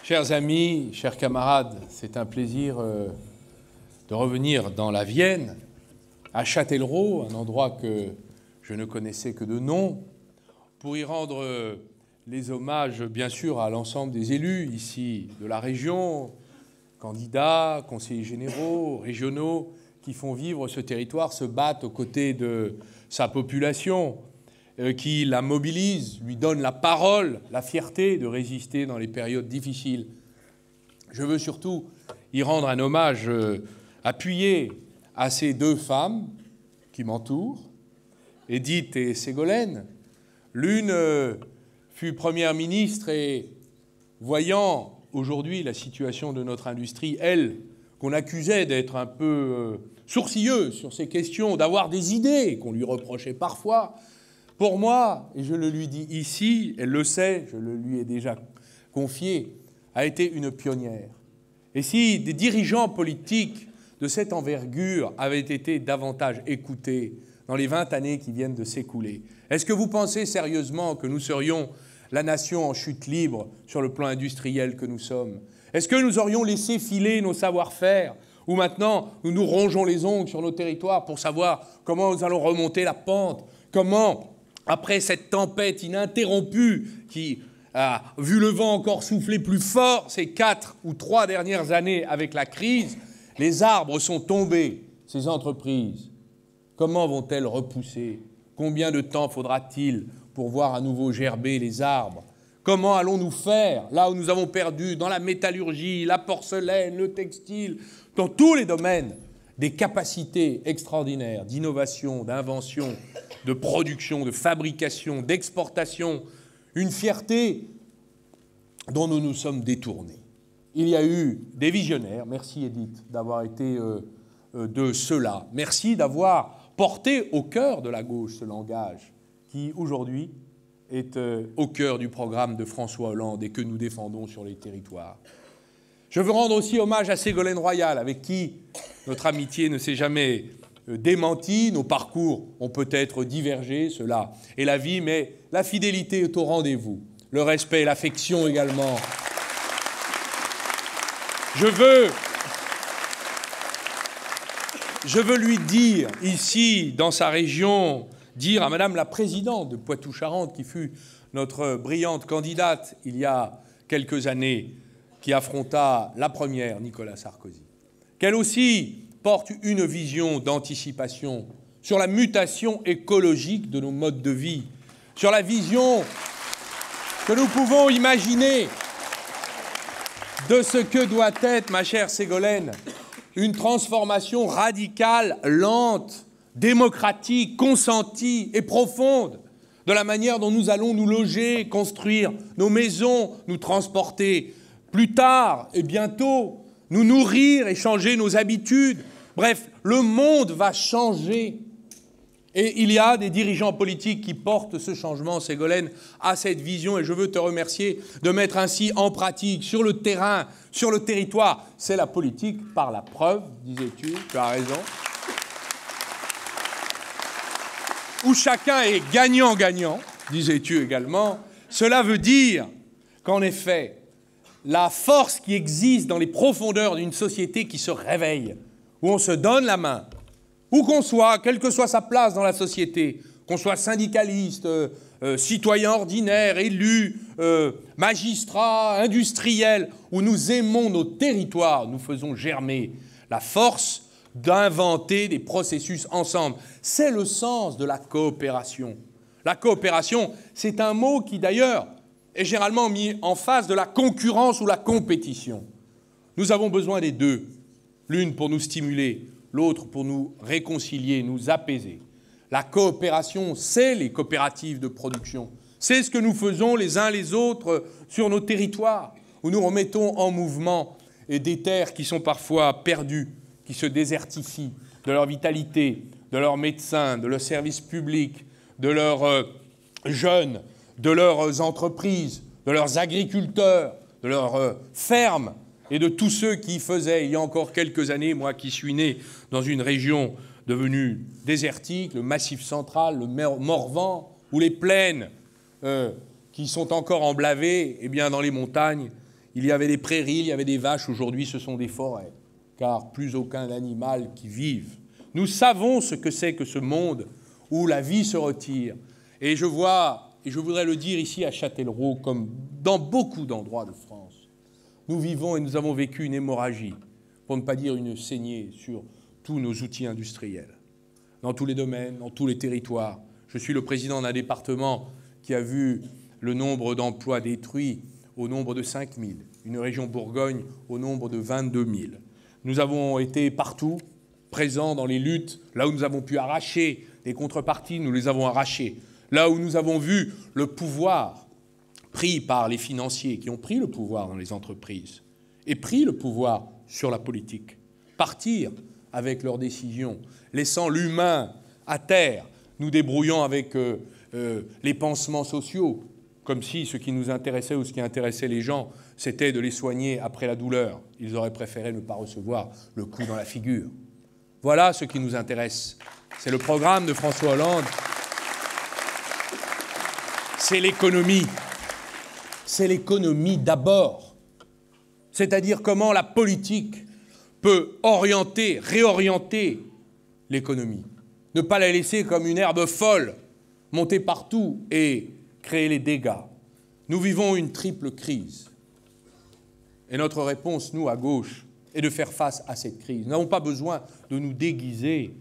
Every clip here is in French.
Chers amis, chers camarades, c'est un plaisir de revenir dans la Vienne, à Châtellerault, un endroit que je ne connaissais que de nom, pour y rendre les hommages, bien sûr, à l'ensemble des élus ici de la région, candidats, conseillers généraux, régionaux, qui font vivre ce territoire, se battent aux côtés de sa population, qui la mobilise, lui donne la parole, la fierté de résister dans les périodes difficiles. Je veux surtout y rendre un hommage appuyé à ces deux femmes qui m'entourent, Édith et Ségolène. L'une fut première ministre et, voyant aujourd'hui la situation de notre industrie, elle, qu'on accusait d'être un peu sourcilleuse sur ces questions, d'avoir des idées, qu'on lui reprochait parfois, pour moi, et je le lui dis ici, elle le sait, je le lui ai déjà confié, a été une pionnière. Et si des dirigeants politiques de cette envergure avaient été davantage écoutés dans les 20 années qui viennent de s'écouler, est-ce que vous pensez sérieusement que nous serions la nation en chute libre sur le plan industriel que nous sommes? Est-ce que nous aurions laissé filer nos savoir-faire, ou maintenant nous nous rongeons les ongles sur nos territoires pour savoir comment nous allons remonter la pente, comment, après cette tempête ininterrompue qui a vu le vent encore souffler plus fort ces 4 ou 3 dernières années avec la crise, les arbres sont tombés, ces entreprises, comment vont-elles repousser? Combien de temps faudra-t-il pour voir à nouveau gerber les arbres? Comment allons-nous faire, là où nous avons perdu, dans la métallurgie, la porcelaine, le textile, dans tous les domaines, des capacités extraordinaires d'innovation, d'invention, de production, de fabrication, d'exportation, une fierté dont nous nous sommes détournés. Il y a eu des visionnaires, merci Édith d'avoir été de ceux-là, merci d'avoir porté au cœur de la gauche ce langage qui aujourd'hui est au cœur du programme de François Hollande et que nous défendons sur les territoires. Je veux rendre aussi hommage à Ségolène Royal, avec qui notre amitié ne s'est jamais démentie. Nos parcours ont peut-être divergé, cela est la vie, mais la fidélité est au rendez-vous. Le respect et l'affection également. Je veux lui dire, ici, dans sa région, dire à Madame la Présidente de Poitou-Charentes, qui fut notre brillante candidate il y a quelques années, qui affronta la première Nicolas Sarkozy, qu'elle aussi porte une vision d'anticipation sur la mutation écologique de nos modes de vie, sur la vision que nous pouvons imaginer de ce que doit être, ma chère Ségolène, une transformation radicale, lente, démocratique, consentie et profonde de la manière dont nous allons nous loger, construire nos maisons, nous transporter plus tard et bientôt, nous nourrir et changer nos habitudes. Bref, le monde va changer. Et il y a des dirigeants politiques qui portent ce changement. Ségolène a cette vision et je veux te remercier de mettre ainsi en pratique, sur le terrain, sur le territoire. C'est la politique par la preuve, disais-tu, tu as raison. Où chacun est gagnant-gagnant, disais-tu également. Cela veut dire qu'en effet, la force qui existe dans les profondeurs d'une société qui se réveille, où on se donne la main, où qu'on soit, quelle que soit sa place dans la société, qu'on soit syndicaliste, citoyen ordinaire, élu, magistrat, industriel, où nous aimons nos territoires, nous faisons germer la force d'inventer des processus ensemble. C'est le sens de la coopération. La coopération, c'est un mot qui d'ailleurs est généralement mis en face de la concurrence ou la compétition. Nous avons besoin des deux, l'une pour nous stimuler, l'autre pour nous réconcilier, nous apaiser. La coopération, c'est les coopératives de production. C'est ce que nous faisons les uns les autres sur nos territoires, où nous remettons en mouvement des terres qui sont parfois perdues, qui se désertifient de leur vitalité, de leurs médecins, de leurs services publics, de leurs jeunes, de leurs entreprises, de leurs agriculteurs, de leurs fermes et de tous ceux qui faisaient, il y a encore quelques années, moi qui suis né dans une région devenue désertique, le Massif central, le Morvan, ou les plaines qui sont encore emblavées, eh bien dans les montagnes, il y avait des prairies, il y avait des vaches, aujourd'hui ce sont des forêts, car plus aucun animal qui vive. Nous savons ce que c'est que ce monde où la vie se retire. Et je vois, et je voudrais le dire ici à Châtellerault, comme dans beaucoup d'endroits de France, nous vivons et nous avons vécu une hémorragie, pour ne pas dire une saignée sur tous nos outils industriels, dans tous les domaines, dans tous les territoires. Je suis le président d'un département qui a vu le nombre d'emplois détruits au nombre de 5 000, une région Bourgogne au nombre de 22 000. Nous avons été partout, présents dans les luttes, là où nous avons pu arracher des contreparties, nous les avons arrachées. Là où nous avons vu le pouvoir pris par les financiers, qui ont pris le pouvoir dans les entreprises, et pris le pouvoir sur la politique, partir avec leurs décisions, laissant l'humain à terre, nous débrouillant avec les pansements sociaux, comme si ce qui nous intéressait ou ce qui intéressait les gens, c'était de les soigner après la douleur. Ils auraient préféré ne pas recevoir le coup dans la figure. Voilà ce qui nous intéresse. C'est le programme de François Hollande. C'est l'économie. C'est l'économie d'abord. C'est-à-dire comment la politique peut orienter, réorienter l'économie. Ne pas la laisser comme une herbe folle, monter partout et créer les dégâts. Nous vivons une triple crise. Et notre réponse, nous, à gauche, est de faire face à cette crise. Nous n'avons pas besoin de nous déguiser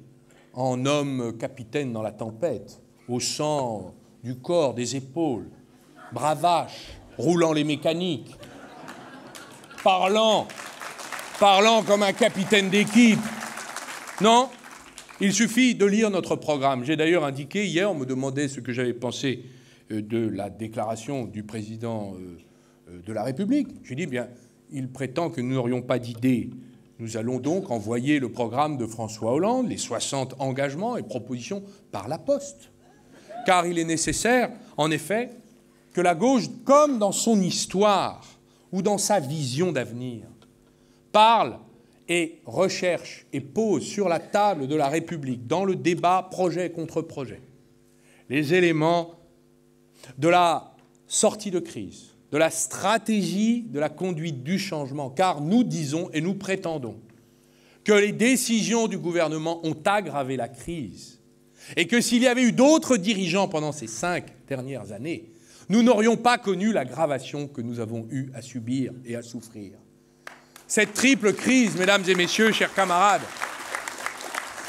en hommes capitaines dans la tempête, au sang du corps, des épaules, bravaches, roulant les mécaniques, parlant comme un capitaine d'équipe. Non, il suffit de lire notre programme. J'ai d'ailleurs indiqué, hier, on me demandait ce que j'avais pensé de la déclaration du président de la République. J'ai dit, bien, il prétend que nous n'aurions pas d'idées. Nous allons donc envoyer le programme de François Hollande, les 60 engagements et propositions, par la poste. Car il est nécessaire, en effet, que la gauche, comme dans son histoire ou dans sa vision d'avenir, parle et recherche et pose sur la table de la République, dans le débat projet contre projet, les éléments de la sortie de crise, de la stratégie de la conduite du changement, car nous disons et nous prétendons que les décisions du gouvernement ont aggravé la crise et que s'il y avait eu d'autres dirigeants pendant ces 5 dernières années, nous n'aurions pas connu l'aggravation que nous avons eu à subir et à souffrir. Cette triple crise, mesdames et messieurs, chers camarades,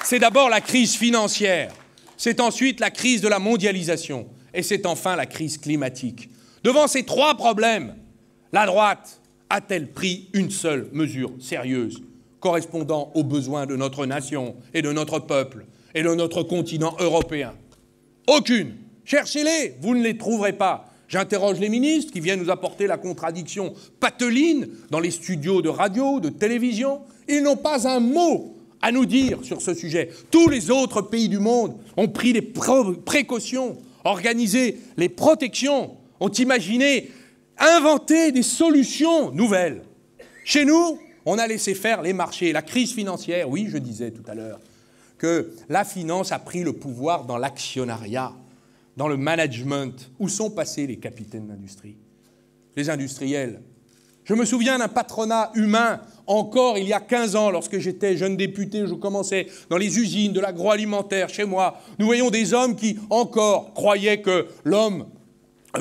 c'est d'abord la crise financière, c'est ensuite la crise de la mondialisation et c'est enfin la crise climatique. Devant ces 3 problèmes, la droite a-t-elle pris une seule mesure sérieuse correspondant aux besoins de notre nation et de notre peuple et de notre continent européen? Aucune. Cherchez-les, vous ne les trouverez pas. J'interroge les ministres qui viennent nous apporter la contradiction pateline dans les studios de radio, de télévision. Ils n'ont pas un mot à nous dire sur ce sujet. Tous les autres pays du monde ont pris des précautions, organisé les protections, ont imaginé, inventé des solutions nouvelles. Chez nous, on a laissé faire les marchés. La crise financière, oui, je disais tout à l'heure, que la finance a pris le pouvoir dans l'actionnariat, dans le management. Où sont passés les capitaines d'industrie, les industriels? Je me souviens d'un patronat humain, encore il y a 15 ans, lorsque j'étais jeune député, je commençais dans les usines de l'agroalimentaire chez moi. Nous voyons des hommes qui, encore, croyaient que l'homme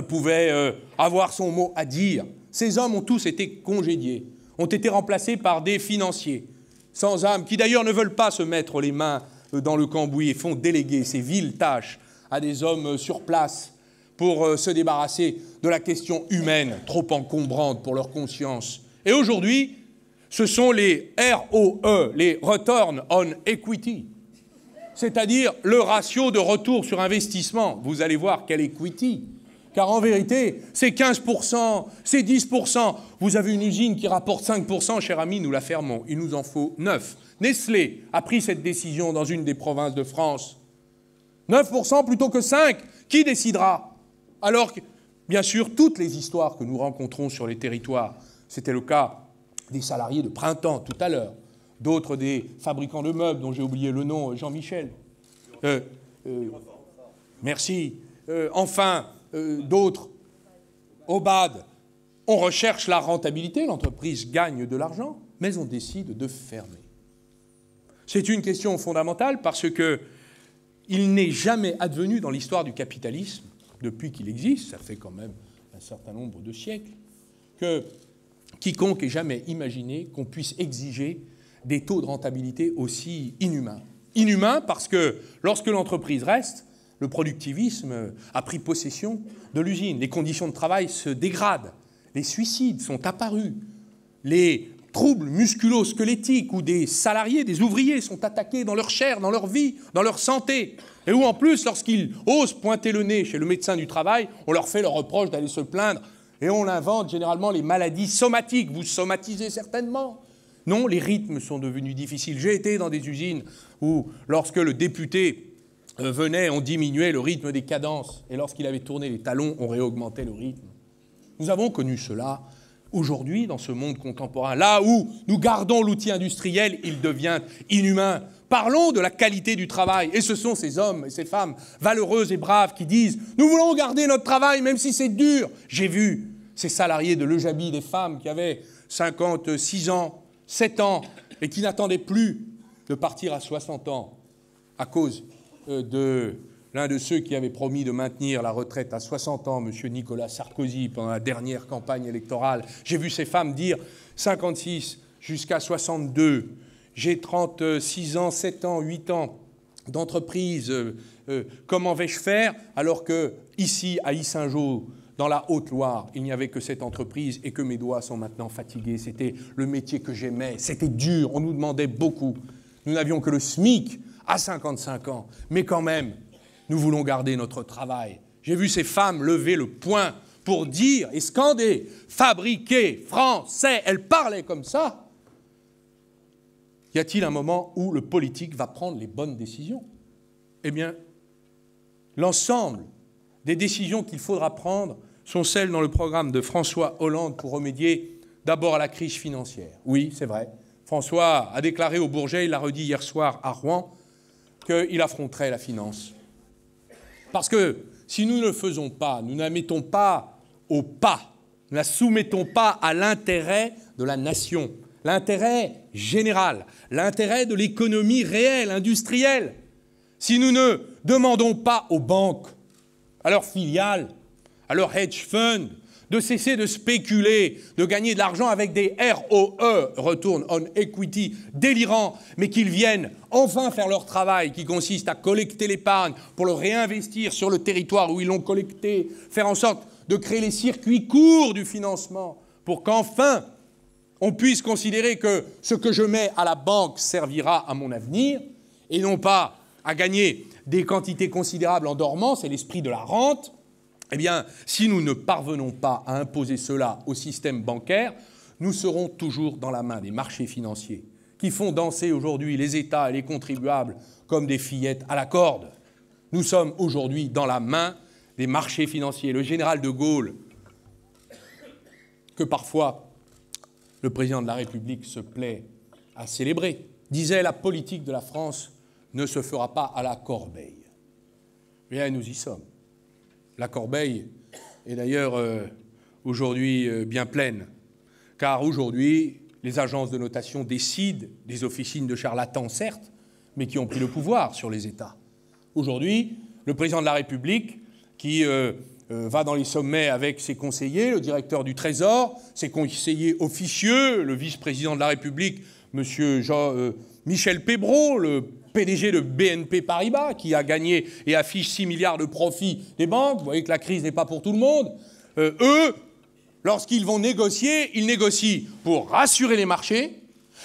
pouvait avoir son mot à dire. Ces hommes ont tous été congédiés, ont été remplacés par des financiers, sans âme, qui d'ailleurs ne veulent pas se mettre les mains dans le cambouis et font déléguer ces viles tâches à des hommes sur place pour se débarrasser de la question humaine, trop encombrante pour leur conscience. Et aujourd'hui, ce sont les ROE, les Return on Equity, c'est-à-dire le ratio de retour sur investissement. Vous allez voir quel equity, car en vérité, c'est 15%, c'est 10%. Vous avez une usine qui rapporte 5%, cher ami, nous la fermons. Il nous en faut 9. Nestlé a pris cette décision dans une des provinces de France. 9% plutôt que 5%. Qui décidera? Alors que, bien sûr, toutes les histoires que nous rencontrons sur les territoires, c'était le cas des salariés de Printemps tout à l'heure, d'autres des fabricants de meubles, dont j'ai oublié le nom, Jean-Michel. Merci. Enfin, d'autres, Obad, On recherche la rentabilité, l'entreprise gagne de l'argent, mais on décide de fermer. C'est une question fondamentale parce qu'il n'est jamais advenu dans l'histoire du capitalisme, depuis qu'il existe, ça fait quand même un certain nombre de siècles, que quiconque ait jamais imaginé qu'on puisse exiger des taux de rentabilité aussi inhumains. Inhumains parce que lorsque l'entreprise reste, le productivisme a pris possession de l'usine. Les conditions de travail se dégradent. Les suicides sont apparus. Les troubles musculo-squelettiques où des salariés, des ouvriers sont attaqués dans leur chair, dans leur vie, dans leur santé. Et où en plus, lorsqu'ils osent pointer le nez chez le médecin du travail, on leur fait le reproche d'aller se plaindre. Et on invente généralement les maladies somatiques. Vous somatisez certainement. Non, les rythmes sont devenus difficiles. J'ai été dans des usines où, lorsque le député venait, on diminuait le rythme des cadences. Et lorsqu'il avait tourné les talons, on réaugmentait le rythme. Nous avons connu cela. Aujourd'hui, dans ce monde contemporain, là où nous gardons l'outil industriel, il devient inhumain. Parlons de la qualité du travail. Et ce sont ces hommes et ces femmes valeureux et braves qui disent « Nous voulons garder notre travail, même si c'est dur ». J'ai vu ces salariés de l'Ejabi, des femmes qui avaient 56 ans, 7 ans, et qui n'attendaient plus de partir à 60 ans à cause de l'un de ceux qui avait promis de maintenir la retraite à 60 ans, M. Nicolas Sarkozy, pendant la dernière campagne électorale. J'ai vu ces femmes dire 56 jusqu'à 62, j'ai 36 ans, 7 ans, 8 ans d'entreprise, comment vais-je faire? Alors que ici, à Yssingeaux, dans la Haute-Loire, il n'y avait que cette entreprise et que mes doigts sont maintenant fatigués. C'était le métier que j'aimais, c'était dur, on nous demandait beaucoup. Nous n'avions que le SMIC à 55 ans, mais quand même, nous voulons garder notre travail. J'ai vu ces femmes lever le poing pour dire et scander « fabriquer français ». Elles parlaient comme ça. Y a-t-il un moment où le politique va prendre les bonnes décisions? Eh bien, l'ensemble des décisions qu'il faudra prendre sont celles dans le programme de François Hollande pour remédier d'abord à la crise financière. Oui, c'est vrai. François a déclaré au Bourget, il l'a redit hier soir à Rouen, qu'il affronterait la finance. Parce que si nous ne le faisons pas, nous ne la mettons pas au pas, nous ne la soumettons pas à l'intérêt de la nation, l'intérêt général, l'intérêt de l'économie réelle, industrielle. Si nous ne demandons pas aux banques, à leurs filiales, à leurs hedge funds, de cesser de spéculer, de gagner de l'argent avec des ROE, Return on Equity, délirants, mais qu'ils viennent enfin faire leur travail, qui consiste à collecter l'épargne pour le réinvestir sur le territoire où ils l'ont collecté, faire en sorte de créer les circuits courts du financement, pour qu'enfin on puisse considérer que ce que je mets à la banque servira à mon avenir, et non pas à gagner des quantités considérables en dormant, c'est l'esprit de la rente. Eh bien, si nous ne parvenons pas à imposer cela au système bancaire, nous serons toujours dans la main des marchés financiers qui font danser aujourd'hui les États et les contribuables comme des fillettes à la corde. Nous sommes aujourd'hui dans la main des marchés financiers. Le général de Gaulle, que parfois le président de la République se plaît à célébrer, disait « La politique de la France ne se fera pas à la corbeille ». Bien, nous y sommes. La corbeille est d'ailleurs aujourd'hui bien pleine, car aujourd'hui, les agences de notation décident des officines de charlatans, certes, mais qui ont pris le pouvoir sur les États. Aujourd'hui, le président de la République, qui va dans les sommets avec ses conseillers, le directeur du Trésor, ses conseillers officieux, le vice-président de la République, M. Michel Pébreau, le PDG de BNP Paribas, qui a gagné et affiche 6 milliards de profits des banques. Vous voyez que la crise n'est pas pour tout le monde. Eux, lorsqu'ils vont négocier, ils négocient pour rassurer les marchés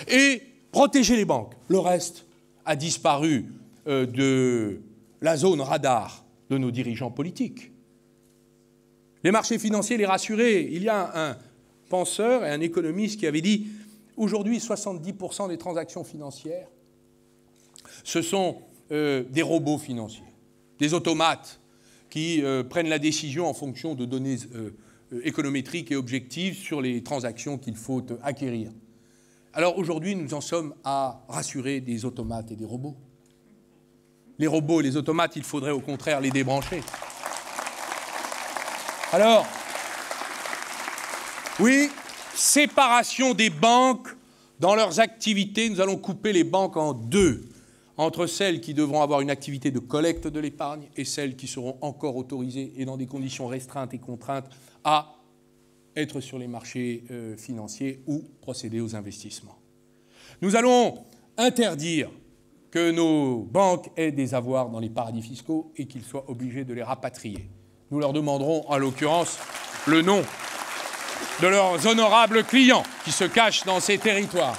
et protéger les banques. Le reste a disparu de la zone radar de nos dirigeants politiques. Les marchés financiers, les rassurer. Il y a un penseur et un économiste qui avait dit « Aujourd'hui, 70% des transactions financières, ce sont des robots financiers, des automates qui prennent la décision en fonction de données économétriques et objectives sur les transactions qu'il faut acquérir. » Alors aujourd'hui, nous en sommes à rassurer des automates et des robots. Les robots et les automates, il faudrait au contraire les débrancher. Alors, Oui, séparation des banques dans leurs activités. Nous allons couper les banques en deux, entre celles qui devront avoir une activité de collecte de l'épargne et celles qui seront encore autorisées et dans des conditions restreintes et contraintes à être sur les marchés financiers ou procéder aux investissements. Nous allons interdire que nos banques aient des avoirs dans les paradis fiscaux et qu'ils soient obligés de les rapatrier. Nous leur demanderons, en l'occurrence, le nom de leurs honorables clients qui se cachent dans ces territoires.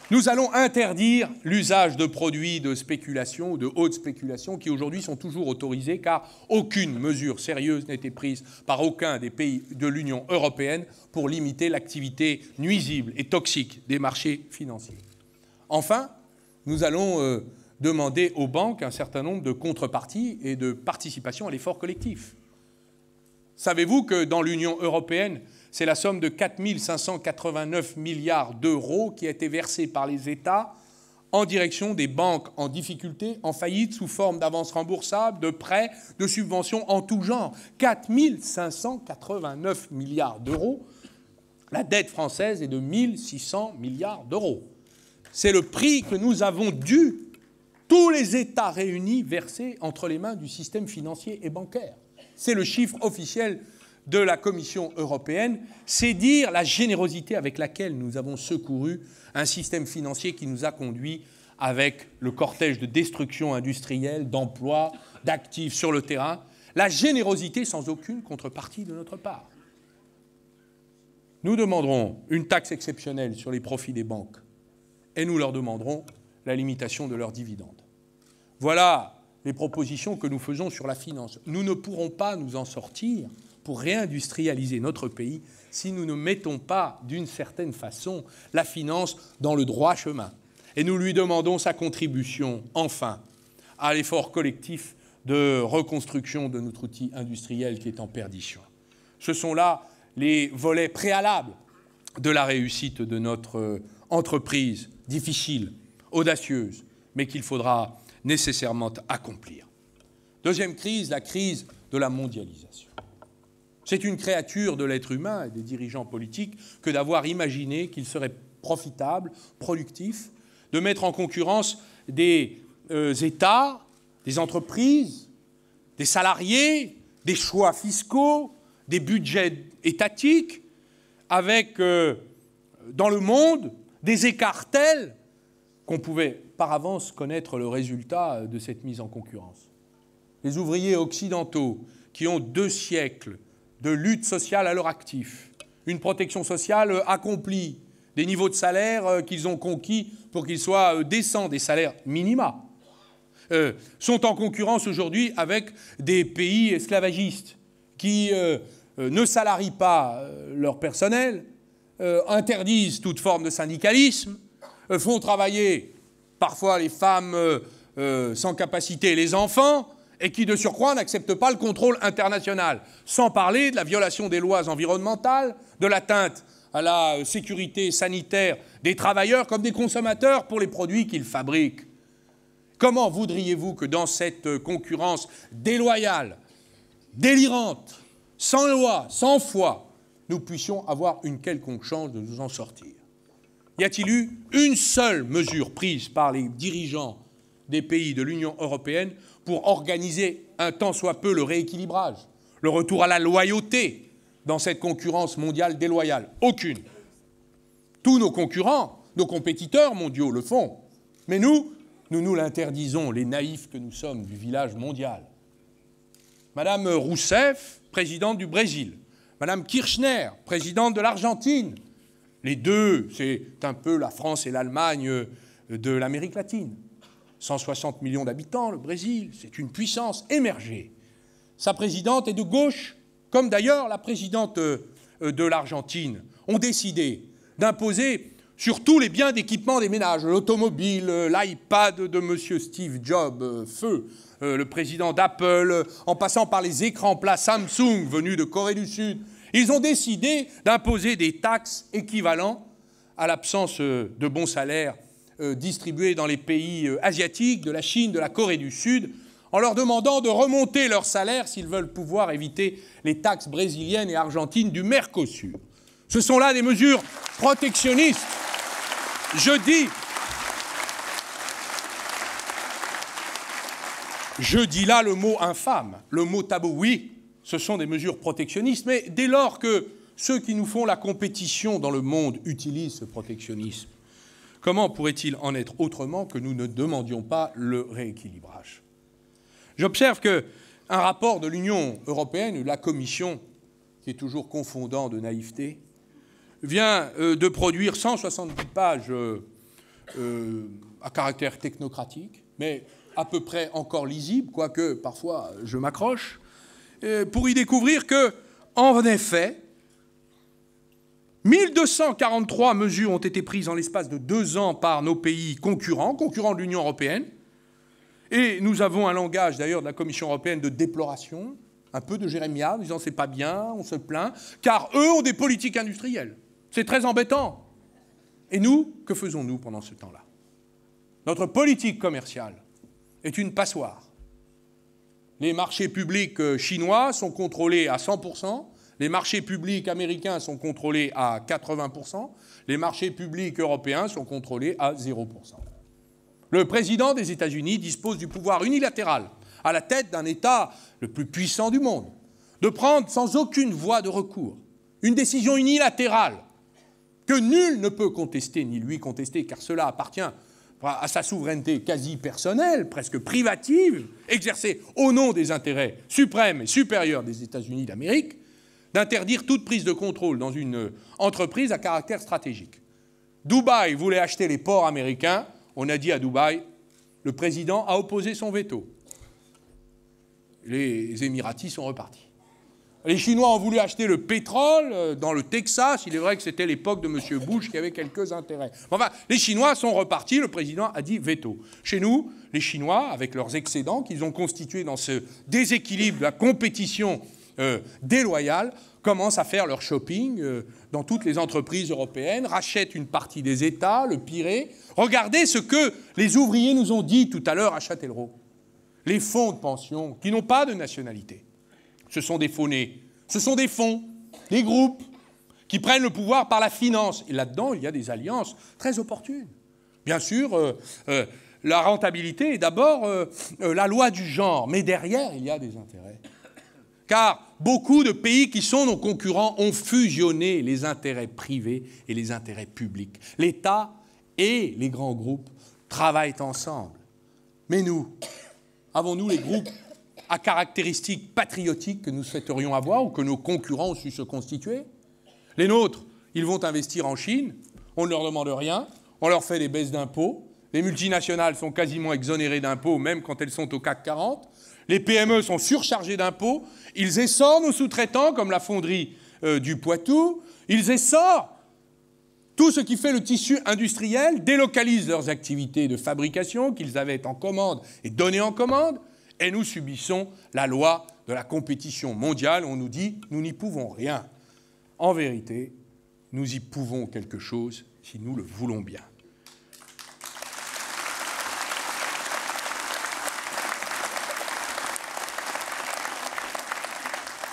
Nous allons interdire l'usage de produits de spéculation ou de haute spéculation qui aujourd'hui sont toujours autorisés car aucune mesure sérieuse n'a été prise par aucun des pays de l'Union européenne pour limiter l'activité nuisible et toxique des marchés financiers. Enfin, nous allons demander aux banques un certain nombre de contreparties et de participation à l'effort collectif. Savez-vous que dans l'Union européenne, c'est la somme de 4 589 milliards d'euros qui a été versée par les États en direction des banques en difficulté, en faillite, sous forme d'avances remboursables, de prêts, de subventions en tout genre. 4 589 milliards d'euros. La dette française est de 1 600 milliards d'euros. C'est le prix que nous avons dû, tous les États réunis, verser entre les mains du système financier et bancaire. C'est le chiffre officiel de la Commission européenne, c'est dire la générosité avec laquelle nous avons secouru un système financier qui nous a conduits avec le cortège de destruction industrielle, d'emplois, d'actifs sur le terrain, la générosité sans aucune contrepartie de notre part. Nous demanderons une taxe exceptionnelle sur les profits des banques et nous leur demanderons la limitation de leurs dividendes. Voilà les propositions que nous faisons sur la finance. Nous ne pourrons pas nous en sortir pour réindustrialiser notre pays si nous ne mettons pas, d'une certaine façon, la finance dans le droit chemin. Et nous lui demandons sa contribution, enfin, à l'effort collectif de reconstruction de notre outil industriel qui est en perdition. Ce sont là les volets préalables de la réussite de notre entreprise difficile, audacieuse, mais qu'il faudra nécessairement accomplir. Deuxième crise, la crise de la mondialisation. C'est une créature de l'être humain et des dirigeants politiques que d'avoir imaginé qu'il serait profitable, productif, de mettre en concurrence des États, des entreprises, des salariés, des choix fiscaux, des budgets étatiques, avec, dans le monde, des écarts tels qu'on pouvait par avance connaître le résultat de cette mise en concurrence. Les ouvriers occidentaux qui ont 2 siècles de lutte sociale à leur actif, une protection sociale accomplie, des niveaux de salaire qu'ils ont conquis pour qu'ils soient décents, des salaires minima, sont en concurrence aujourd'hui avec des pays esclavagistes qui ne salarient pas leur personnel, interdisent toute forme de syndicalisme, font travailler parfois les femmes sans capacité et les enfants, et qui, de surcroît, n'acceptent pas le contrôle international, sans parler de la violation des lois environnementales, de l'atteinte à la sécurité sanitaire des travailleurs comme des consommateurs pour les produits qu'ils fabriquent. Comment voudriez-vous que dans cette concurrence déloyale, délirante, sans loi, sans foi, nous puissions avoir une quelconque chance de nous en sortir? Y a-t-il eu une seule mesure prise par les dirigeants des pays de l'Union européenne pour organiser un tant soit peu le rééquilibrage, le retour à la loyauté dans cette concurrence mondiale déloyale? Aucune. Tous nos concurrents, nos compétiteurs mondiaux le font. Mais nous nous l'interdisons, les naïfs que nous sommes du village mondial. Madame Rousseff, présidente du Brésil. Madame Kirchner, présidente de l'Argentine. Les deux, c'est un peu la France et l'Allemagne de l'Amérique latine. 160 millions d'habitants, le Brésil, c'est une puissance émergée. Sa présidente est de gauche, comme d'ailleurs la présidente de l'Argentine, ont décidé d'imposer sur tous les biens d'équipement des ménages, l'automobile, l'iPad de M. Steve Jobs, feu, le président d'Apple, en passant par les écrans plats Samsung venus de Corée du Sud. Ils ont décidé d'imposer des taxes équivalentes à l'absence de bons salaires distribués dans les pays asiatiques, de la Chine, de la Corée du Sud, en leur demandant de remonter leurs salaires s'ils veulent pouvoir éviter les taxes brésiliennes et argentines du Mercosur. Ce sont là des mesures protectionnistes. Je dis là le mot infâme, le mot tabou. Oui, ce sont des mesures protectionnistes, mais dès lors que ceux qui nous font la compétition dans le monde utilisent ce protectionnisme, comment pourrait-il en être autrement que nous ne demandions pas le rééquilibrage? J'observe qu'un rapport de l'Union européenne, ou de la Commission, qui est toujours confondant de naïveté, vient de produire 170 pages à caractère technocratique, mais à peu près encore lisible, quoique parfois je m'accroche, pour y découvrir que, en effet, 1243 mesures ont été prises en l'espace de 2 ans par nos pays concurrents de l'Union européenne, et nous avons un langage d'ailleurs de la Commission européenne de déploration, un peu de jérémiade, en disant c'est pas bien, on se plaint, car eux ont des politiques industrielles. C'est très embêtant. Et nous, que faisons-nous pendant ce temps-là? Notre politique commerciale est une passoire. Les marchés publics chinois sont contrôlés à 100%, les marchés publics américains sont contrôlés à 80%, les marchés publics européens sont contrôlés à 0%. Le président des États-Unis dispose du pouvoir unilatéral, à la tête d'un État le plus puissant du monde, de prendre sans aucune voie de recours une décision unilatérale que nul ne peut contester, ni lui contester, car cela appartient à sa souveraineté quasi personnelle, presque privative, exercée au nom des intérêts suprêmes et supérieurs des États-Unis d'Amérique, d'interdire toute prise de contrôle dans une entreprise à caractère stratégique. Dubaï voulait acheter les ports américains. On a dit à Dubaï, le président a opposé son veto. Les Émiratis sont repartis. Les Chinois ont voulu acheter le pétrole dans le Texas. Il est vrai que c'était l'époque de M. Bush qui avait quelques intérêts. Enfin, les Chinois sont repartis. Le président a dit veto. Chez nous, les Chinois, avec leurs excédents qu'ils ont constitués dans ce déséquilibre de la compétition déloyale, commencent à faire leur shopping dans toutes les entreprises européennes, rachètent une partie des États, le pire. Regardez ce que les ouvriers nous ont dit tout à l'heure à Châtellerault. Les fonds de pension qui n'ont pas de nationalité. Ce sont des faux-nés, ce sont des fonds, des groupes qui prennent le pouvoir par la finance. Et là-dedans, il y a des alliances très opportunes. Bien sûr, la rentabilité est d'abord la loi du genre, mais derrière, il y a des intérêts. Car beaucoup de pays qui sont nos concurrents ont fusionné les intérêts privés et les intérêts publics. L'État et les grands groupes travaillent ensemble. Mais nous, avons-nous les groupes à caractéristiques patriotiques que nous souhaiterions avoir ou que nos concurrents ont su se constituer? Les nôtres, ils vont investir en Chine, on ne leur demande rien, on leur fait des baisses d'impôts, les multinationales sont quasiment exonérées d'impôts, même quand elles sont au CAC 40, les PME sont surchargées d'impôts, ils essorent nos sous-traitants, comme la fonderie du Poitou, ils essorent tout ce qui fait le tissu industriel, délocalisent leurs activités de fabrication qu'ils avaient en commande et données en commande, et nous subissons la loi de la compétition mondiale. On nous dit « nous n'y pouvons rien ». En vérité, nous y pouvons quelque chose si nous le voulons bien.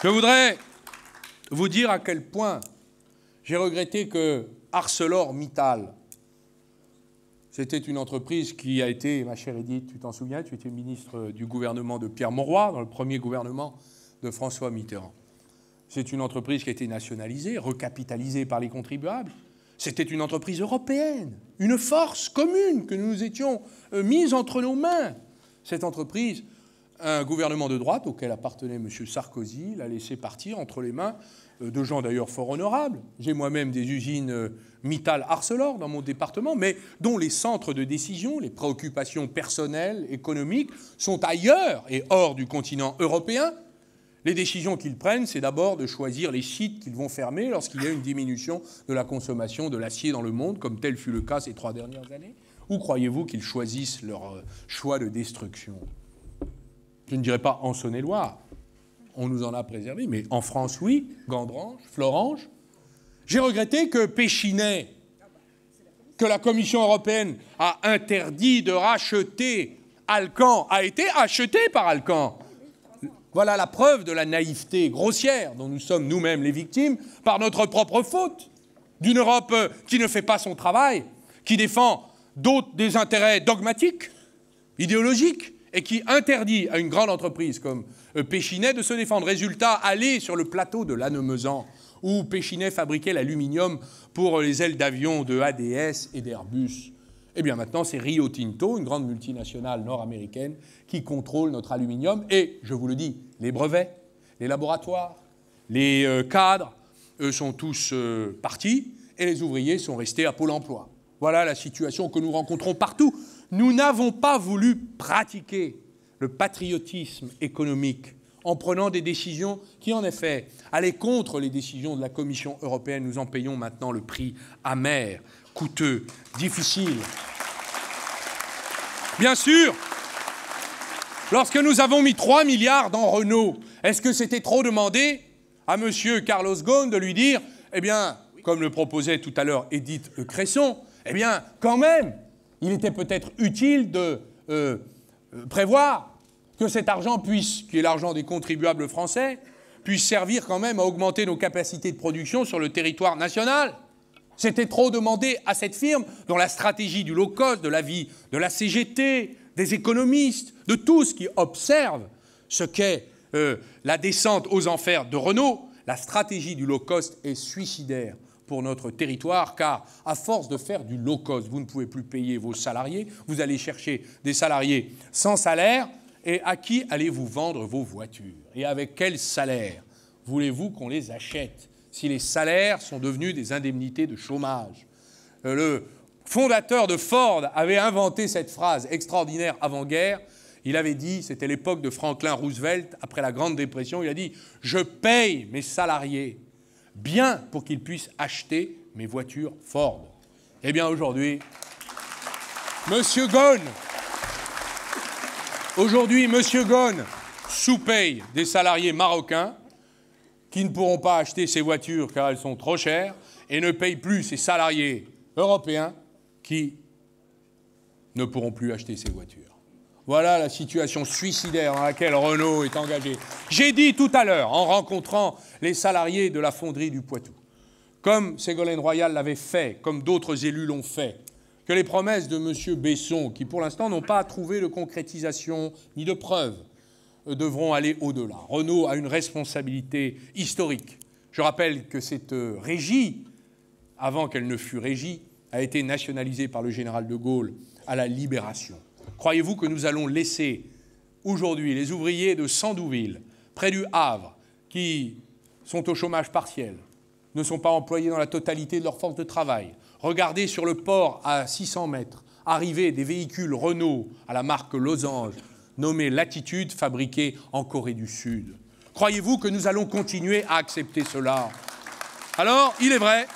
Je voudrais vous dire à quel point j'ai regretté que ArcelorMittal, c'était une entreprise qui a été, ma chère Edith, tu t'en souviens, tu étais ministre du gouvernement de Pierre Mauroy, dans le premier gouvernement de François Mitterrand. C'est une entreprise qui a été nationalisée, recapitalisée par les contribuables. C'était une entreprise européenne, une force commune que nous nous étions mise entre nos mains. Cette entreprise, un gouvernement de droite auquel appartenait M. Sarkozy l'a laissé partir entre les mains de gens d'ailleurs fort honorables. J'ai moi-même des usines Mittal Arcelor dans mon département, mais dont les centres de décision, les préoccupations personnelles, économiques, sont ailleurs et hors du continent européen. Les décisions qu'ils prennent, c'est d'abord de choisir les sites qu'ils vont fermer lorsqu'il y a une diminution de la consommation de l'acier dans le monde, comme tel fut le cas ces 3 dernières années. Ou croyez-vous qu'ils choisissent leur choix de destruction? Je ne dirais pas en Saône-et-Loire, on nous en a préservé, mais en France, oui, Gandrange, Florange. J'ai regretté que Péchinet, que la Commission européenne a interdit de racheter Alcan, a été acheté par Alcan. Voilà la preuve de la naïveté grossière dont nous sommes nous-mêmes les victimes par notre propre faute. D'une Europe qui ne fait pas son travail, qui défend des intérêts dogmatiques, idéologiques, et qui interdit à une grande entreprise comme Péchinet de se défendre. Résultat, allez sur le plateau de Lannemezan, où Péchinet fabriquait l'aluminium pour les ailes d'avion de ADS et d'Airbus. Eh bien maintenant, c'est Rio Tinto, une grande multinationale nord-américaine, qui contrôle notre aluminium. Et, je vous le dis, les brevets, les laboratoires, les cadres, eux sont tous partis, et les ouvriers sont restés à Pôle emploi. Voilà la situation que nous rencontrons partout. Nous n'avons pas voulu pratiquer le patriotisme économique en prenant des décisions qui, en effet, allaient contre les décisions de la Commission européenne. Nous en payons maintenant le prix amer, coûteux, difficile. Bien sûr, lorsque nous avons mis 3 milliards dans Renault, est-ce que c'était trop demandé à M. Carlos Ghosn de lui dire, eh bien, comme le proposait tout à l'heure Édith Cresson, eh bien, quand même, il était peut-être utile de prévoir que cet argent puisse, qui est l'argent des contribuables français, puisse servir quand même à augmenter nos capacités de production sur le territoire national. C'était trop demandé à cette firme dont la stratégie du low-cost, de l'avis de la CGT, des économistes, de tous qui observent ce qu'est la descente aux enfers de Renault, la stratégie du low-cost est suicidaire pour notre territoire, car à force de faire du low-cost, vous ne pouvez plus payer vos salariés, vous allez chercher des salariés sans salaire, et à qui allez-vous vendre vos voitures? Et avec quel salaire voulez-vous qu'on les achète si les salaires sont devenus des indemnités de chômage? Le fondateur de Ford avait inventé cette phrase extraordinaire avant-guerre. Il avait dit, c'était l'époque de Franklin Roosevelt, après la Grande Dépression, il a dit « Je paye mes salariés bien pour qu'ils puissent acheter mes voitures Ford ». Eh bien aujourd'hui, Monsieur Ghosn sous-paye des salariés marocains qui ne pourront pas acheter ces voitures car elles sont trop chères et ne paye plus ces salariés européens qui ne pourront plus acheter ces voitures. Voilà la situation suicidaire dans laquelle Renault est engagé. J'ai dit tout à l'heure, en rencontrant les salariés de la fonderie du Poitou, comme Ségolène Royal l'avait fait, comme d'autres élus l'ont fait, que les promesses de M. Besson, qui pour l'instant n'ont pas trouvé de concrétisation ni de preuves, devront aller au-delà. Renault a une responsabilité historique. Je rappelle que cette régie, avant qu'elle ne fût régie, a été nationalisée par le général de Gaulle à la Libération. Croyez-vous que nous allons laisser aujourd'hui les ouvriers de Sandouville, près du Havre, qui sont au chômage partiel, ne sont pas employés dans la totalité de leur force de travail, regarder sur le port à 600 mètres arriver des véhicules Renault à la marque Losange, nommés Latitude, fabriqués en Corée du Sud? Croyez-vous que nous allons continuer à accepter cela? Alors, il est vrai,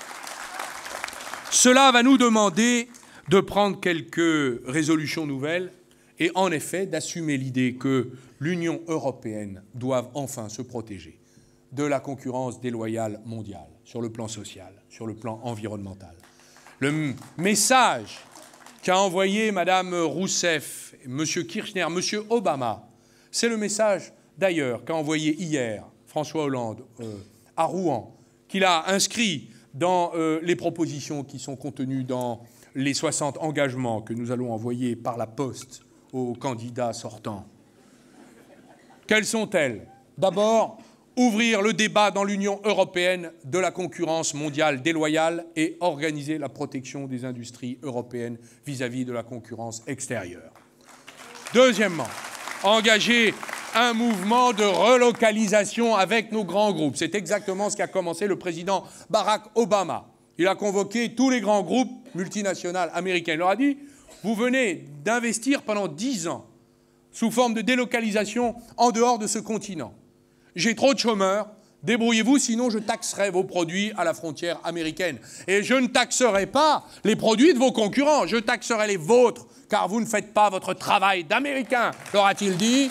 cela va nous demander de prendre quelques résolutions nouvelles et en effet d'assumer l'idée que l'Union européenne doit enfin se protéger de la concurrence déloyale mondiale sur le plan social, sur le plan environnemental. Le message qu'a envoyé Mme Rousseff, M. Kirchner, M. Obama, c'est le message d'ailleurs qu'a envoyé hier François Hollande à Rouen, qu'il a inscrit dans les propositions qui sont contenues dans les 60 engagements que nous allons envoyer par la poste aux candidats sortants. Quelles sont-elles? D'abord, ouvrir le débat dans l'Union européenne de la concurrence mondiale déloyale et organiser la protection des industries européennes vis-à-vis de la concurrence extérieure. Deuxièmement, engager un mouvement de relocalisation avec nos grands groupes. C'est exactement ce qu'a commencé le président Barack Obama. Il a convoqué tous les grands groupes multinationales américains. Il leur a dit, vous venez d'investir pendant 10 ans sous forme de délocalisation en dehors de ce continent. J'ai trop de chômeurs, débrouillez-vous, sinon je taxerai vos produits à la frontière américaine. Et je ne taxerai pas les produits de vos concurrents, je taxerai les vôtres, car vous ne faites pas votre travail d'Américain, leur a-t-il dit.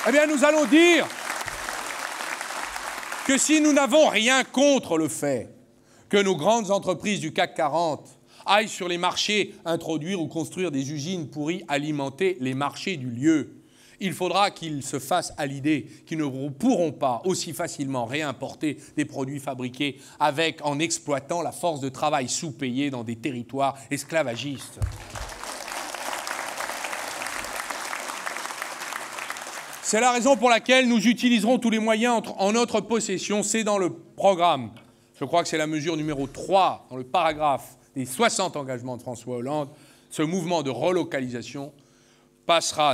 Eh bien, nous allons dire que si nous n'avons rien contre le fait que nos grandes entreprises du CAC 40 aillent sur les marchés introduire ou construire des usines pour y alimenter les marchés du lieu, il faudra qu'ils se fassent à l'idée qu'ils ne pourront pas aussi facilement réimporter des produits fabriqués en exploitant la force de travail sous-payée dans des territoires esclavagistes. C'est la raison pour laquelle nous utiliserons tous les moyens en notre possession. C'est dans le programme. Je crois que c'est la mesure numéro 3, dans le paragraphe des 60 engagements de François Hollande. Ce mouvement de relocalisation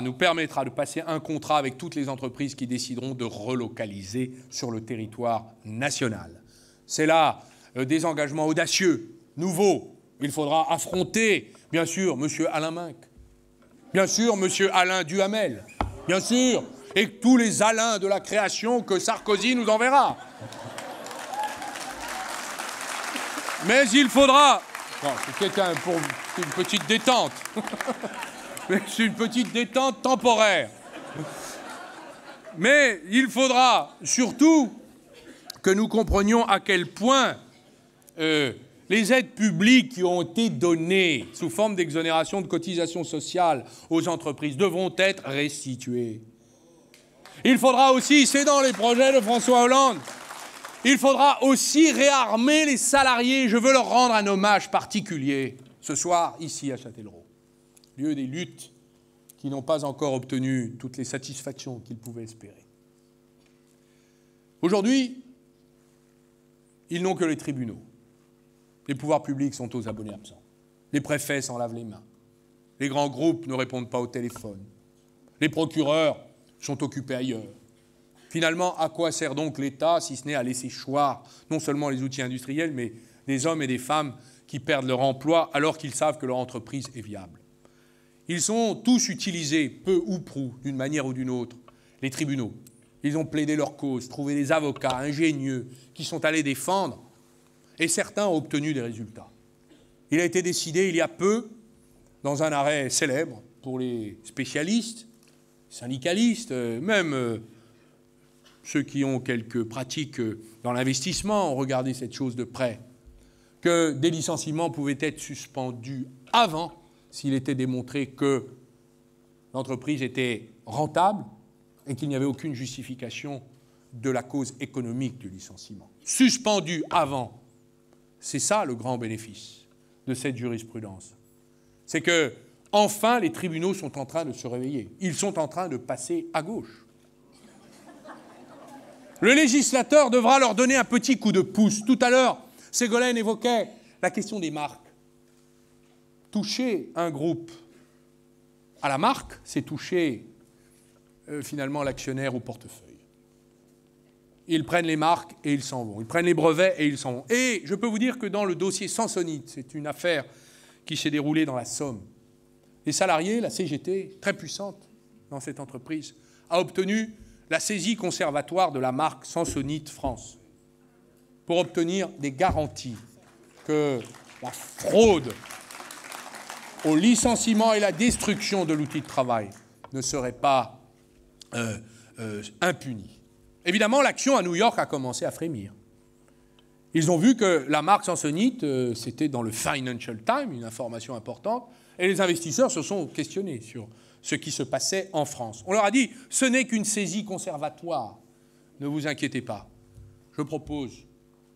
nous permettra de passer un contrat avec toutes les entreprises qui décideront de relocaliser sur le territoire national. C'est là des engagements audacieux, nouveaux. Il faudra affronter, bien sûr, M. Alain Minc, bien sûr, M. Alain Duhamel, bien sûr, et tous les Alains de la création que Sarkozy nous enverra. Mais il faudra... Non, c'était une petite détente. Mais c'est une petite détente temporaire. Mais il faudra surtout que nous comprenions à quel point les aides publiques qui ont été données sous forme d'exonération de cotisations sociales aux entreprises devront être restituées. Il faudra aussi, c'est dans les projets de François Hollande, il faudra aussi réarmer les salariés. Je veux leur rendre un hommage particulier ce soir, ici à Châtellerault, lieu des luttes qui n'ont pas encore obtenu toutes les satisfactions qu'ils pouvaient espérer. Aujourd'hui, ils n'ont que les tribunaux. Les pouvoirs publics sont aux abonnés absents. Les préfets s'en lavent les mains. Les grands groupes ne répondent pas au téléphone. Les procureurs sont occupés ailleurs. Finalement, à quoi sert donc l'État si ce n'est à laisser choir non seulement les outils industriels, mais des hommes et des femmes qui perdent leur emploi alors qu'ils savent que leur entreprise est viable. Ils sont tous utilisés, peu ou prou, d'une manière ou d'une autre, les tribunaux. Ils ont plaidé leur cause, trouvé des avocats ingénieux qui sont allés défendre, et certains ont obtenu des résultats. Il a été décidé il y a peu, dans un arrêt célèbre pour les spécialistes, syndicalistes, même ceux qui ont quelques pratiques dans l'investissement ont regardé cette chose de près, que des licenciements pouvaient être suspendus avant s'il était démontré que l'entreprise était rentable et qu'il n'y avait aucune justification de la cause économique du licenciement. Suspendu avant, c'est ça le grand bénéfice de cette jurisprudence. C'est que, enfin, les tribunaux sont en train de se réveiller. Ils sont en train de passer à gauche. Le législateur devra leur donner un petit coup de pouce. Tout à l'heure, Ségolène évoquait la question des marques. Toucher un groupe à la marque, c'est toucher finalement l'actionnaire au portefeuille. Ils prennent les marques et ils s'en vont. Ils prennent les brevets et ils s'en vont. Et je peux vous dire que dans le dossier Samsonite, c'est une affaire qui s'est déroulée dans la Somme, les salariés, la CGT, très puissante dans cette entreprise, a obtenu la saisie conservatoire de la marque Samsonite France pour obtenir des garanties que la fraude au licenciement et la destruction de l'outil de travail ne serait pas impunie. Évidemment, l'action à New York a commencé à frémir. Ils ont vu que la marque Samsonite, c'était dans le Financial Times, une information importante, et les investisseurs se sont questionnés sur ce qui se passait en France. On leur a dit, ce n'est qu'une saisie conservatoire, ne vous inquiétez pas. Je propose,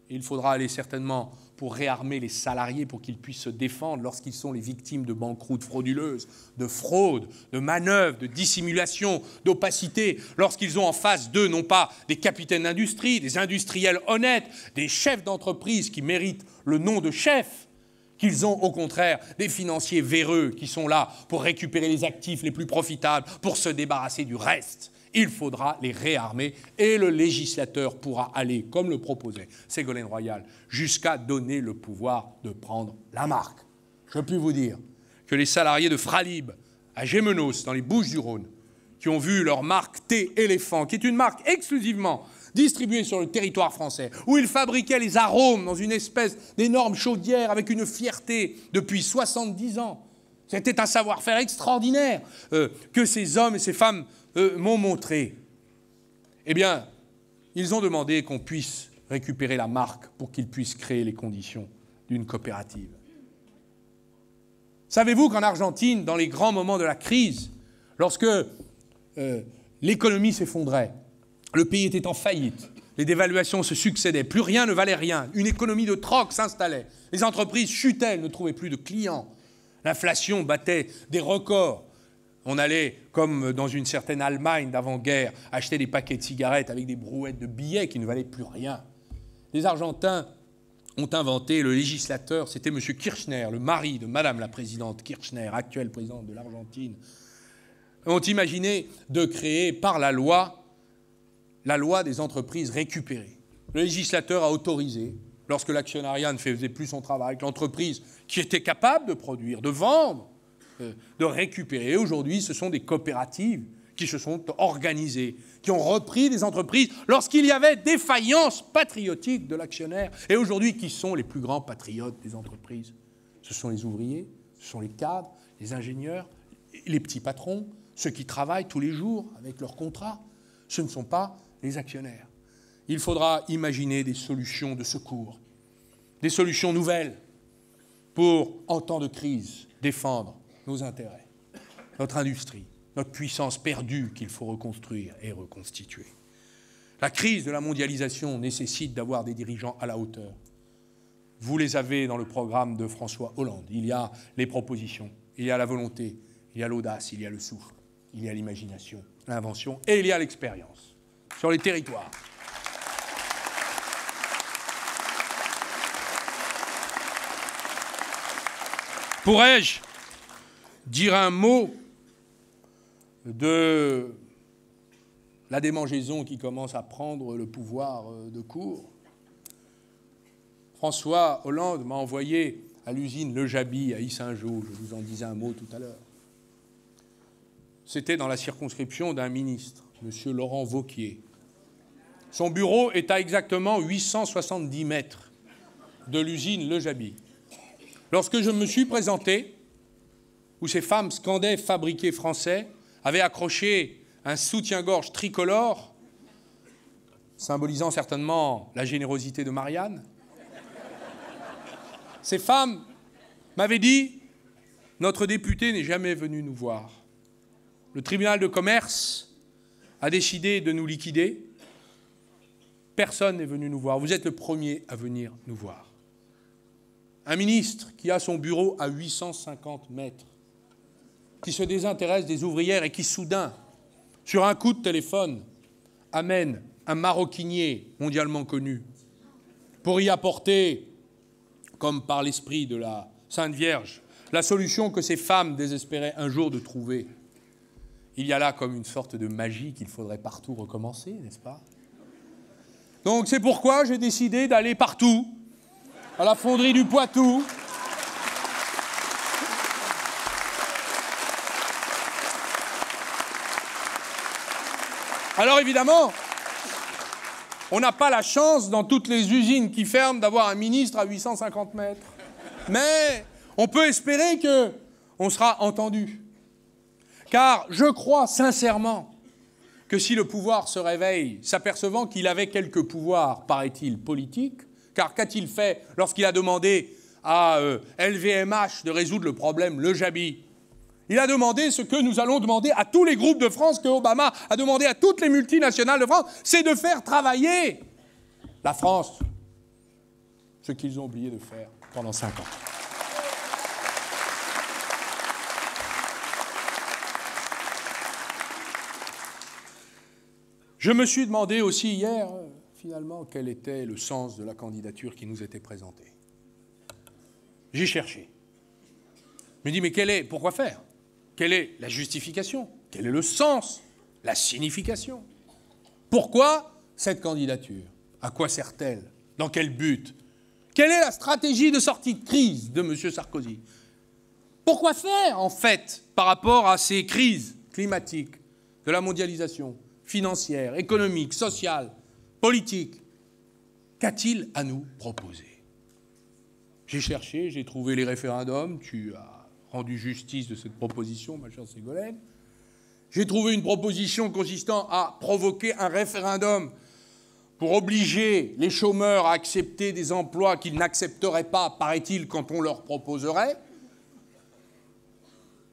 et il faudra aller certainement pour réarmer les salariés pour qu'ils puissent se défendre lorsqu'ils sont les victimes de banqueroutes frauduleuses, de fraude, de manœuvres, de dissimulation, d'opacité, lorsqu'ils ont en face d'eux non pas des capitaines d'industrie, des industriels honnêtes, des chefs d'entreprise qui méritent le nom de chef, qu'ils ont au contraire des financiers véreux qui sont là pour récupérer les actifs les plus profitables, pour se débarrasser du reste. Il faudra les réarmer et le législateur pourra aller, comme le proposait Ségolène Royal, jusqu'à donner le pouvoir de prendre la marque. Je puis vous dire que les salariés de Fralib à Gémenos, dans les Bouches-du-Rhône, qui ont vu leur marque T-Éléphant, qui est une marque exclusivement distribuée sur le territoire français, où ils fabriquaient les arômes dans une espèce d'énorme chaudière avec une fierté depuis 70 ans. C'était un savoir-faire extraordinaire que ces hommes et ces femmes m'ont montré. Eh bien, ils ont demandé qu'on puisse récupérer la marque pour qu'ils puissent créer les conditions d'une coopérative. Savez-vous qu'en Argentine, dans les grands moments de la crise, lorsque l'économie s'effondrait. Le pays était en faillite. Les dévaluations se succédaient. Plus rien ne valait rien. Une économie de troc s'installait. Les entreprises chutaient, elles ne trouvaient plus de clients. L'inflation battait des records. On allait, comme dans une certaine Allemagne d'avant-guerre, acheter des paquets de cigarettes avec des brouettes de billets qui ne valaient plus rien. Les Argentins ont inventé, le législateur, c'était M. Kirchner, le mari de Madame la présidente Kirchner, actuelle présidente de l'Argentine, ont imaginé de créer par la loi des entreprises récupérées. Le législateur a autorisé, lorsque l'actionnariat ne faisait plus son travail, que l'entreprise qui était capable de produire, de vendre, de récupérer. Aujourd'hui, ce sont des coopératives qui se sont organisées, qui ont repris des entreprises lorsqu'il y avait défaillance patriotique de l'actionnaire. Et aujourd'hui, qui sont les plus grands patriotes des entreprises? Ce sont les ouvriers, ce sont les cadres, les ingénieurs, les petits patrons, ceux qui travaillent tous les jours avec leurs contrats. Ce ne sont pas les actionnaires. Il faudra imaginer des solutions de secours, des solutions nouvelles pour, en temps de crise, défendre nos intérêts, notre industrie, notre puissance perdue qu'il faut reconstruire et reconstituer. La crise de la mondialisation nécessite d'avoir des dirigeants à la hauteur. Vous les avez dans le programme de François Hollande. Il y a les propositions, il y a la volonté, il y a l'audace, il y a le souffle, il y a l'imagination, l'invention et il y a l'expérience sur les territoires. Pourrais-je dire un mot de la démangeaison qui commence à prendre le pouvoir de court? François Hollande m'a envoyé à l'usine Le Jaby à Yssingeaux, je vous en disais un mot tout à l'heure. C'était dans la circonscription d'un ministre, M. Laurent Wauquiez. Son bureau est à exactement 870 mètres de l'usine Le Jaby. Lorsque je me suis présenté, où ces femmes scandaient « fabriqué français », avaient accroché un soutien-gorge tricolore, symbolisant certainement la générosité de Marianne, ces femmes m'avaient dit « Notre député n'est jamais venu nous voir. Le tribunal de commerce a décidé de nous liquider. Personne n'est venu nous voir. Vous êtes le premier à venir nous voir. » Un ministre qui a son bureau à 850 mètres, qui se désintéresse des ouvrières et qui, soudain, sur un coup de téléphone, amène un maroquinier mondialement connu pour y apporter, comme par l'esprit de la Sainte Vierge, la solution que ces femmes désespéraient un jour de trouver. Il y a là comme une sorte de magie qu'il faudrait partout recommencer, n'est-ce pas? Donc c'est pourquoi j'ai décidé d'aller partout, à la fonderie du Poitou, alors évidemment, on n'a pas la chance dans toutes les usines qui ferment d'avoir un ministre à 850 mètres. Mais on peut espérer qu'on sera entendu. Car je crois sincèrement que si le pouvoir se réveille, s'apercevant qu'il avait quelques pouvoirs, paraît-il, politiques, car qu'a-t-il fait lorsqu'il a demandé à LVMH de résoudre le problème Le Jaby? Il a demandé ce que nous allons demander à tous les groupes de France, que Obama a demandé à toutes les multinationales de France, c'est de faire travailler la France, ce qu'ils ont oublié de faire pendant 5 ans. Je me suis demandé aussi hier, finalement, quel était le sens de la candidature qui nous était présentée. J'ai cherché. Je me dis, mais pourquoi faire? Quelle est la justification? Quel est le sens? La signification? Pourquoi cette candidature? À quoi sert-elle? Dans quel but? Quelle est la stratégie de sortie de crise de M. Sarkozy? Pourquoi faire, en fait, par rapport à ces crises climatiques, de la mondialisation, financière, économique, sociale, politique? Qu'a-t-il à nous proposer? J'ai cherché, j'ai trouvé les référendums, tu as rendu justice de cette proposition, ma chère Ségolène. J'ai trouvé une proposition consistant à provoquer un référendum pour obliger les chômeurs à accepter des emplois qu'ils n'accepteraient pas, paraît-il, quand on leur proposerait.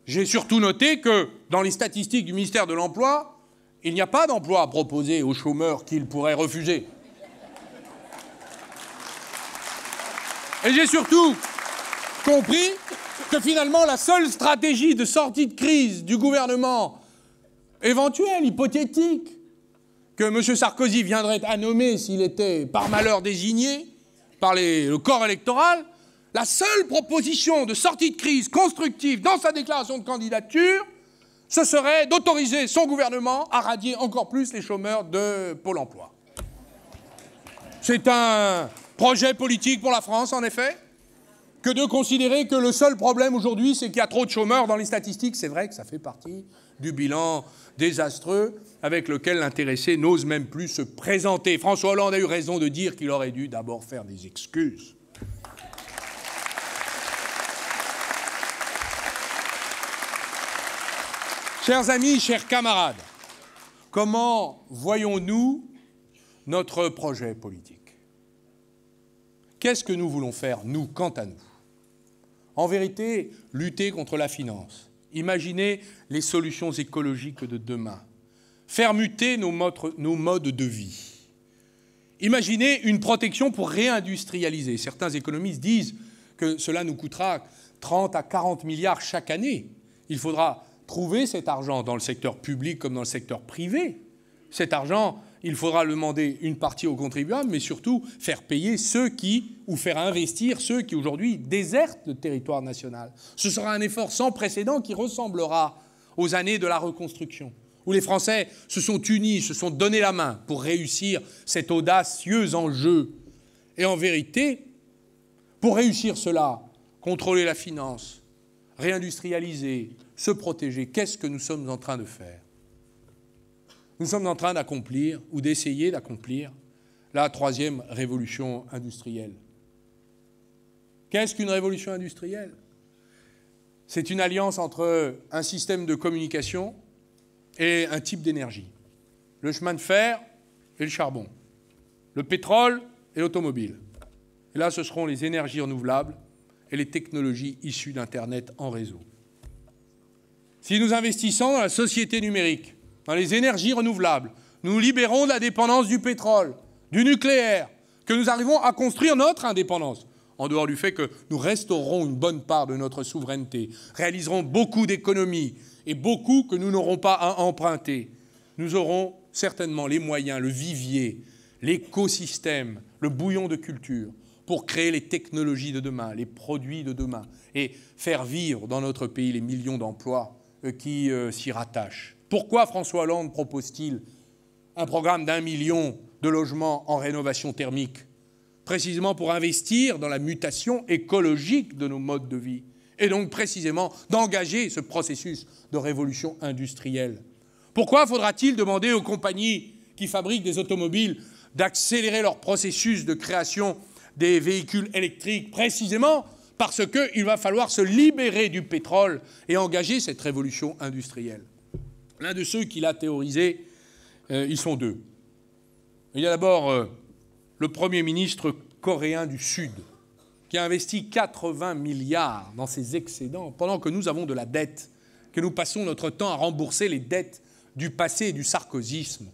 J'ai surtout noté que dans les statistiques du ministère de l'Emploi, il n'y a pas d'emploi à proposer aux chômeurs qu'ils pourraient refuser. Et j'ai surtout compris que finalement la seule stratégie de sortie de crise du gouvernement éventuelle, hypothétique, que M. Sarkozy viendrait à nommer s'il était par malheur désigné par le corps électoral, la seule proposition de sortie de crise constructive dans sa déclaration de candidature, ce serait d'autoriser son gouvernement à radier encore plus les chômeurs de Pôle emploi. C'est un projet politique pour la France, en effet, que de considérer que le seul problème aujourd'hui, c'est qu'il y a trop de chômeurs dans les statistiques. C'est vrai que ça fait partie du bilan désastreux avec lequel l'intéressé n'ose même plus se présenter. François Hollande a eu raison de dire qu'il aurait dû d'abord faire des excuses. Chers amis, chers camarades, comment voyons-nous notre projet politique? Qu'est-ce que nous voulons faire, nous, quant à nous? En vérité, lutter contre la finance, imaginer les solutions écologiques de demain, faire muter nos modes de vie, imaginer une protection pour réindustrialiser. Certains économistes disent que cela nous coûtera 30 à 40 milliards chaque année. Il faudra trouver cet argent dans le secteur public comme dans le secteur privé. Cet argent, il faudra le demander une partie aux contribuables, mais surtout faire payer ou faire investir ceux qui aujourd'hui désertent le territoire national. Ce sera un effort sans précédent qui ressemblera aux années de la reconstruction, où les Français se sont unis, se sont donné la main pour réussir cet audacieux enjeu. Et en vérité, pour réussir cela, contrôler la finance, réindustrialiser, se protéger, qu'est-ce que nous sommes en train de faire? Nous sommes en train d'accomplir, ou d'essayer d'accomplir, la troisième révolution industrielle. Qu'est-ce qu'une révolution industrielle? C'est une alliance entre un système de communication et un type d'énergie. Le chemin de fer et le charbon. Le pétrole et l'automobile. Et là, ce seront les énergies renouvelables et les technologies issues d'Internet en réseau. Si nous investissons dans la société numérique, dans les énergies renouvelables, nous nous libérons de la dépendance du pétrole, du nucléaire, que nous arrivons à construire notre indépendance, en dehors du fait que nous restaurerons une bonne part de notre souveraineté, réaliserons beaucoup d'économies et beaucoup que nous n'aurons pas à emprunter. Nous aurons certainement les moyens, le vivier, l'écosystème, le bouillon de culture pour créer les technologies de demain, les produits de demain et faire vivre dans notre pays les millions d'emplois qui s'y rattachent. Pourquoi François Hollande propose-t-il un programme d'1 million de logements en rénovation thermique? Précisément pour investir dans la mutation écologique de nos modes de vie et donc précisément d'engager ce processus de révolution industrielle. Pourquoi faudra-t-il demander aux compagnies qui fabriquent des automobiles d'accélérer leur processus de création des véhicules électriques? Précisément parce qu'il va falloir se libérer du pétrole et engager cette révolution industrielle. L'un de ceux qui l'a théorisé, ils sont deux. Il y a d'abord le Premier ministre coréen du Sud, qui a investi 80 milliards dans ses excédents, pendant que nous avons de la dette, que nous passons notre temps à rembourser les dettes du passé et du sarkozysme.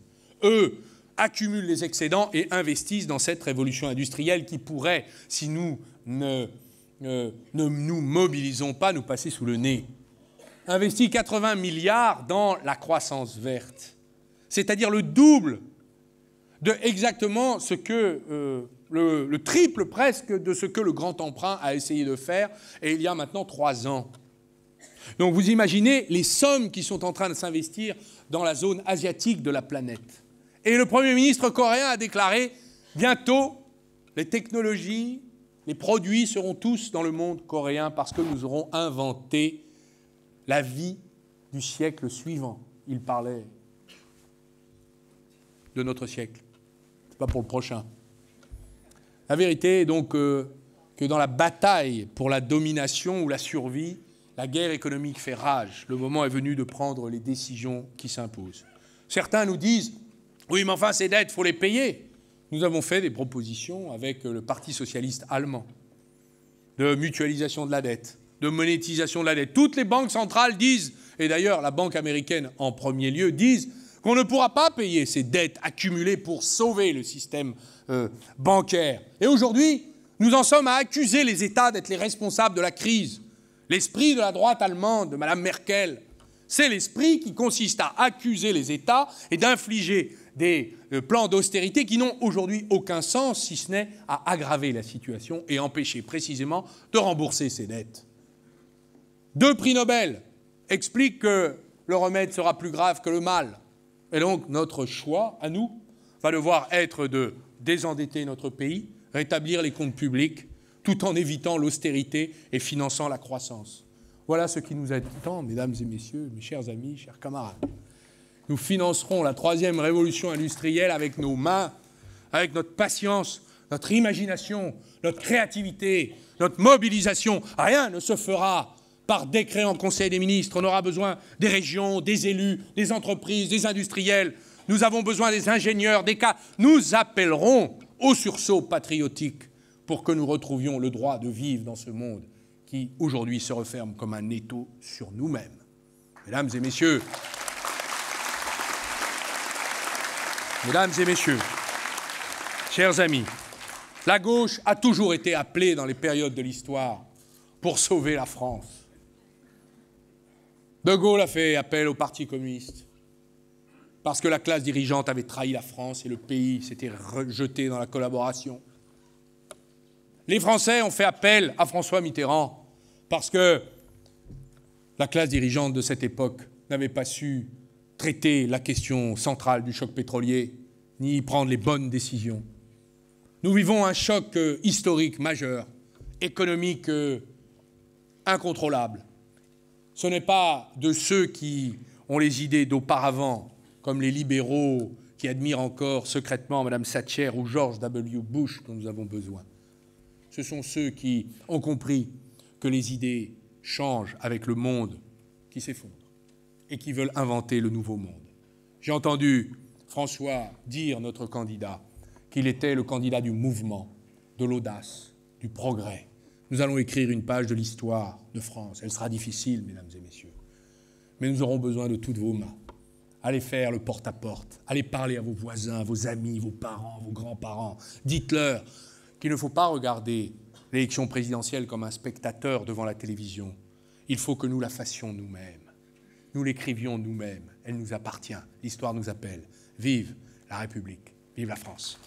Eux accumulent les excédents et investissent dans cette révolution industrielle qui pourrait, si nous ne nous mobilisons pas, nous passer sous le nez. Investit 80 milliards dans la croissance verte, c'est-à-dire le double de exactement ce que, le triple presque de ce que le grand emprunt a essayé de faire, et il y a maintenant 3 ans. Donc vous imaginez les sommes qui sont en train de s'investir dans la zone asiatique de la planète. Et le Premier ministre coréen a déclaré, bientôt, les technologies, les produits seront tous dans le monde coréen parce que nous aurons inventé la vie du siècle suivant. Il parlait de notre siècle. Ce n'est pas pour le prochain. La vérité est donc que dans la bataille pour la domination ou la survie, la guerre économique fait rage. Le moment est venu de prendre les décisions qui s'imposent. Certains nous disent « Oui, mais enfin, ces dettes, il faut les payer ». Nous avons fait des propositions avec le Parti socialiste allemand de mutualisation de la dette, de monétisation de la dette. Toutes les banques centrales disent, et d'ailleurs la banque américaine en premier lieu, disent qu'on ne pourra pas payer ces dettes accumulées pour sauver le système bancaire. Et aujourd'hui, nous en sommes à accuser les États d'être les responsables de la crise. L'esprit de la droite allemande, de Mme Merkel, c'est l'esprit qui consiste à accuser les États et d'infliger des plans d'austérité qui n'ont aujourd'hui aucun sens, si ce n'est à aggraver la situation et empêcher précisément de rembourser ces dettes. 2 prix Nobel expliquent que le remède sera plus grave que le mal. Et donc notre choix, à nous, va devoir être de désendetter notre pays, rétablir les comptes publics, tout en évitant l'austérité et finançant la croissance. Voilà ce qui nous attend, mesdames et messieurs, mes chers amis, chers camarades. Nous financerons la 3e révolution industrielle avec nos mains, avec notre patience, notre imagination, notre créativité, notre mobilisation. Rien ne se fera par décret en Conseil des ministres. On aura besoin des régions, des élus, des entreprises, des industriels. Nous avons besoin des ingénieurs, des cas. Nous appellerons au sursaut patriotique pour que nous retrouvions le droit de vivre dans ce monde qui, aujourd'hui, se referme comme un étau sur nous-mêmes. Mesdames et messieurs, chers amis, la gauche a toujours été appelée dans les périodes de l'histoire pour sauver la France. De Gaulle a fait appel au Parti communiste parce que la classe dirigeante avait trahi la France et le pays s'était rejeté dans la collaboration. Les Français ont fait appel à François Mitterrand parce que la classe dirigeante de cette époque n'avait pas su traiter la question centrale du choc pétrolier, ni prendre les bonnes décisions. Nous vivons un choc historique majeur, économique incontrôlable. Ce n'est pas de ceux qui ont les idées d'auparavant, comme les libéraux qui admirent encore secrètement Mme Thatcher ou George W. Bush dont nous avons besoin. Ce sont ceux qui ont compris que les idées changent avec le monde qui s'effondre et qui veulent inventer le nouveau monde. J'ai entendu François dire, notre candidat, qu'il était le candidat du mouvement, de l'audace, du progrès. Nous allons écrire une page de l'histoire de France. Elle sera difficile, mesdames et messieurs. Mais nous aurons besoin de toutes vos mains. Allez faire le porte-à-porte. Allez parler à vos voisins, vos amis, vos parents, vos grands-parents. Dites-leur qu'il ne faut pas regarder l'élection présidentielle comme un spectateur devant la télévision. Il faut que nous la fassions nous-mêmes. Nous l'écrivions nous-mêmes. Elle nous appartient. L'histoire nous appelle. Vive la République. Vive la France.